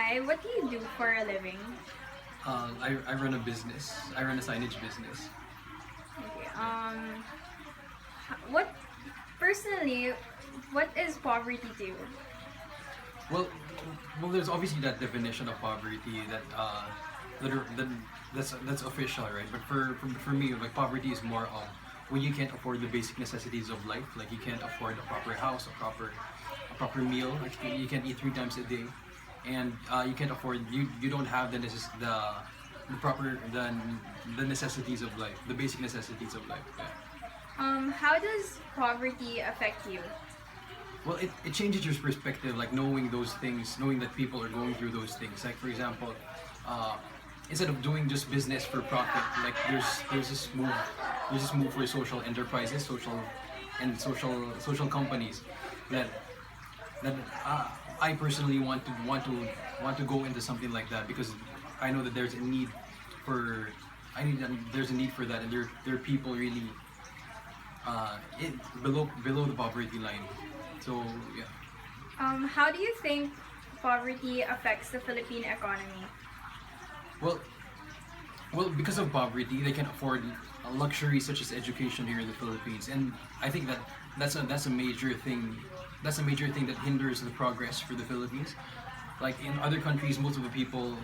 Hi, what do you do for a living? I run a business. I run a signage business. Okay. What personally, what is poverty to you? Well, well, there's obviously that definition of poverty that that's official, right? But for me, like poverty is more of when you can't afford the basic necessities of life. Like you can't afford a proper house, a proper meal. Like you can't eat 3 times a day, and you can't afford you don't have the proper the necessities of life, the basic necessities of life. Yeah. How does poverty affect you? Well, it changes your perspective, like knowing those things, knowing that people are going through those things. Like for example, uh, instead of doing just business for profit, like there's this move for social enterprises, social companies that that I personally want to go into something like that because I know that there's a need for there's a need for that, and there are people really below the poverty line. So yeah. How do you think poverty affects the Philippine economy? Well, because of poverty, they can afford a luxury such as education here in the Philippines, and I think that that's a major thing. That's a major thing that hinders the progress for the Philippines. Like in other countries, most of the people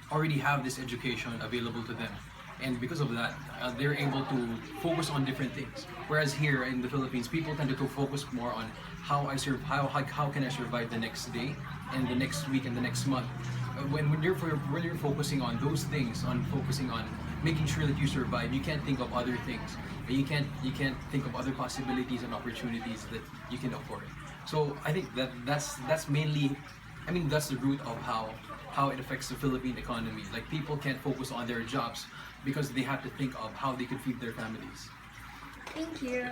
already have this education available to them, and because of that, they're able to focus on different things. Whereas here in the Philippines, people tend to focus more on how can I survive the next day and the next week and the next month. When you're focusing on those things, on focusing on making sure that you survive, you can't think of other things. And you can't think of other possibilities and opportunities that you can afford. So I think that's mainly, I mean, that's the root of how it affects the Philippine economy. Like people can't focus on their jobs because they have to think of how they could feed their families. Thank you.